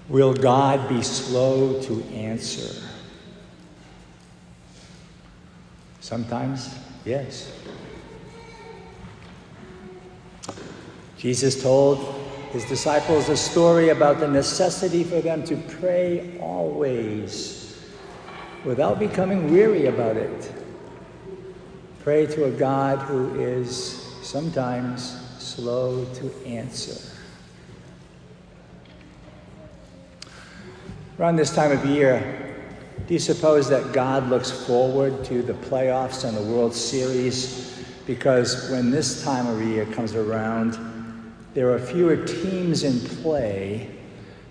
Will God be slow to answer? Sometimes, yes. Jesus told his disciples a story about the necessity for them to pray always without becoming weary about it. Pray to a God who is sometimes slow to answer. Around this time of year, do you suppose that God looks forward to the playoffs and the World Series? Because when this time of year comes around, there are fewer teams in play,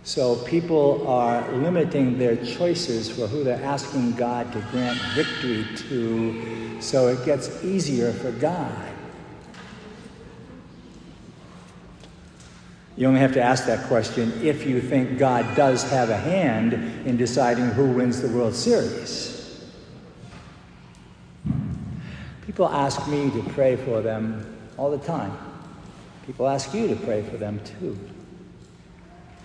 so people are limiting their choices for who they're asking God to grant victory to, so it gets easier for God. You only have to ask that question if you think God does have a hand in deciding who wins the World Series. People ask me to pray for them all the time. People ask you to pray for them too.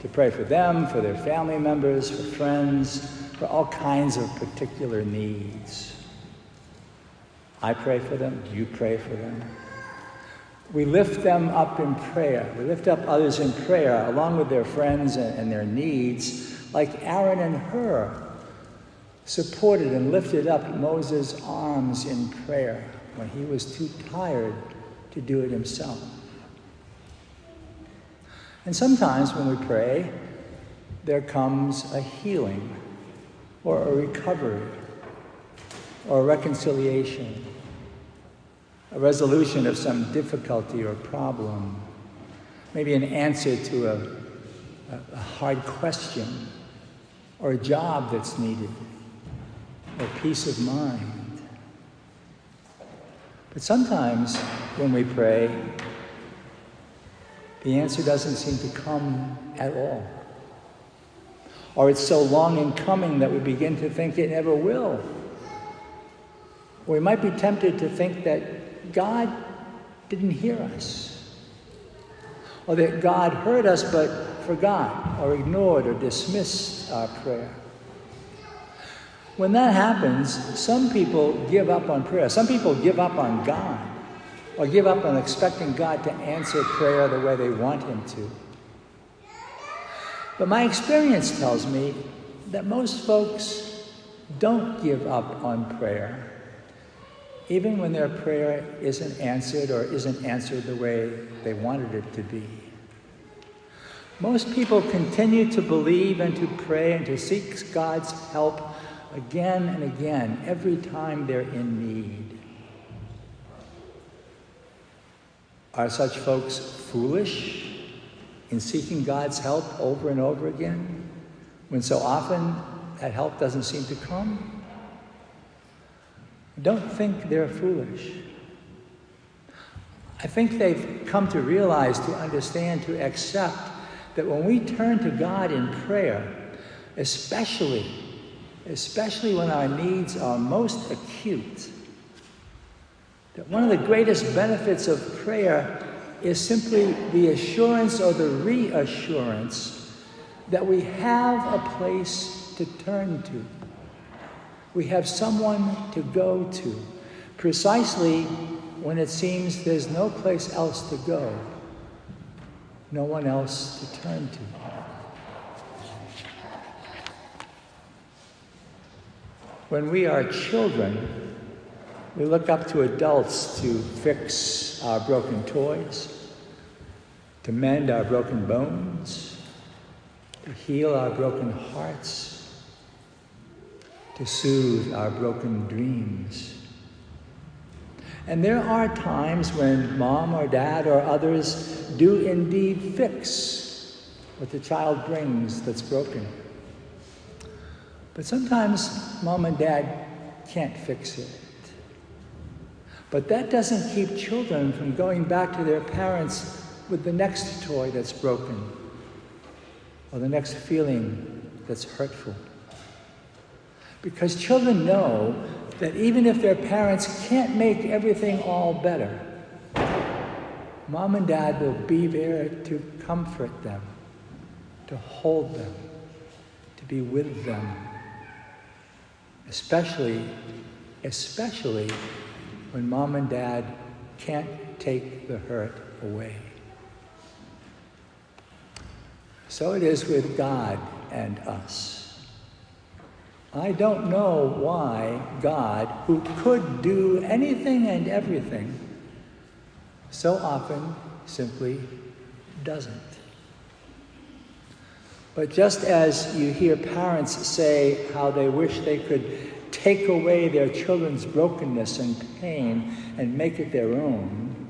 To pray for them, for their family members, for friends, for all kinds of particular needs. I pray for them, you pray for them. We lift them up in prayer. We lift up others in prayer along with their friends and their needs, like Aaron and Hur supported and lifted up Moses' arms in prayer when he was too tired to do it himself. And sometimes when we pray, there comes a healing or a recovery or a reconciliation, a resolution of some difficulty or problem, maybe an answer to a hard question, or a job that's needed, or peace of mind. But sometimes when we pray, the answer doesn't seem to come at all. Or it's so long in coming that we begin to think it never will. Or we might be tempted to think that God didn't hear us. Or that God heard us but forgot or ignored or dismissed our prayer. When that happens, some people give up on prayer. Some people give up on God. Or give up on expecting God to answer prayer the way they want him to. But my experience tells me that most folks don't give up on prayer, even when their prayer isn't answered or isn't answered the way they wanted it to be. Most people continue to believe and to pray and to seek God's help again and again, every time they're in need. Are such folks foolish in seeking God's help over and over again, when so often that help doesn't seem to come? Don't think they're foolish. I think they've come to realize, to understand, to accept that when we turn to God in prayer, especially when our needs are most acute, that one of the greatest benefits of prayer is simply the assurance or the reassurance that we have a place to turn to. We have someone to go to, precisely when it seems there's no place else to go, no one else to turn to. When we are children, we look up to adults to fix our broken toys, to mend our broken bones, to heal our broken hearts, to soothe our broken dreams. And there are times when mom or dad or others do indeed fix what the child brings that's broken. But sometimes mom and dad can't fix it. But that doesn't keep children from going back to their parents with the next toy that's broken, or the next feeling that's hurtful. Because children know that even if their parents can't make everything all better, mom and dad will be there to comfort them, to hold them, to be with them, especially when mom and dad can't take the hurt away. So it is with God and us. I don't know why God, who could do anything and everything, so often simply doesn't. But just as you hear parents say how they wish they could take away their children's brokenness and pain and make it their own,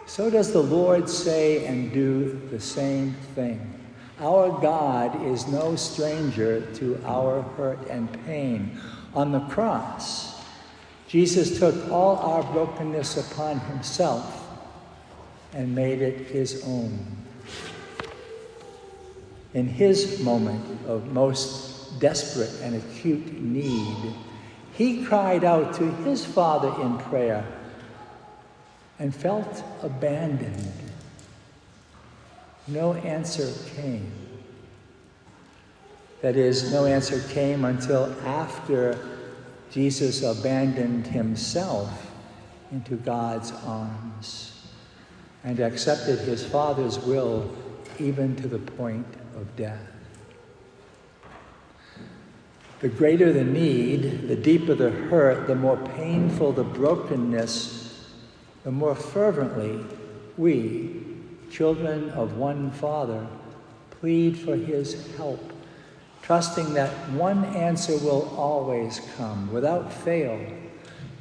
so does the Lord say and do the same thing. Our God is no stranger to our hurt and pain. On the cross, Jesus took all our brokenness upon himself and made it his own. In his moment of most desperate and acute need, he cried out to his Father in prayer and felt abandoned. No answer came. That is, no answer came until after Jesus abandoned himself into God's arms and accepted his Father's will even to the point of death. The greater the need, the deeper the hurt, the more painful the brokenness, the more fervently we, children of one Father, plead for his help, trusting that one answer will always come, without fail.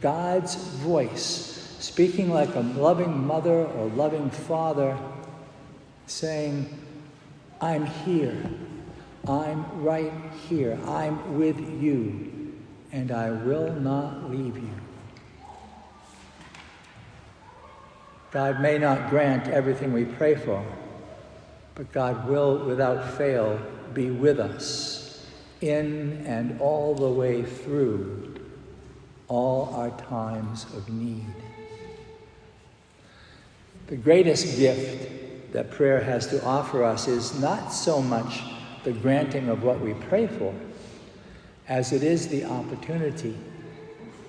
God's voice, speaking like a loving mother or loving father, saying, I'm here. I'm right here. I'm with you, and I will not leave you. God may not grant everything we pray for, but God will, without fail, be with us in and all the way through all our times of need. The greatest gift that prayer has to offer us is not so much the granting of what we pray for, as it is the opportunity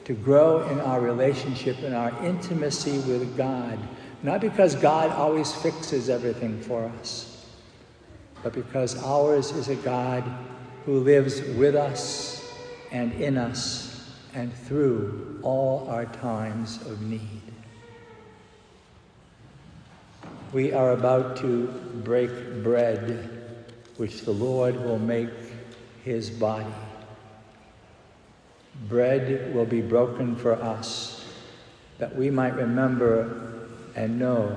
to grow in our relationship, in our intimacy with God, not because God always fixes everything for us, but because ours is a God who lives with us and in us and through all our times of need. We are about to break bread, which the Lord will make his body. Bread will be broken for us, that we might remember and know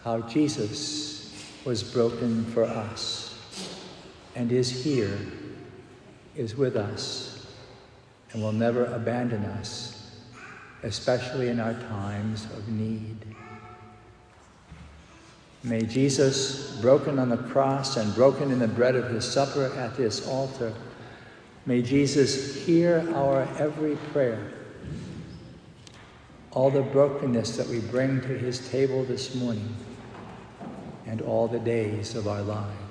how Jesus was broken for us and is here, is with us, and will never abandon us, especially in our times of need. May Jesus, broken on the cross and broken in the bread of his supper at this altar, may Jesus hear our every prayer, all the brokenness that we bring to his table this morning, and all the days of our lives.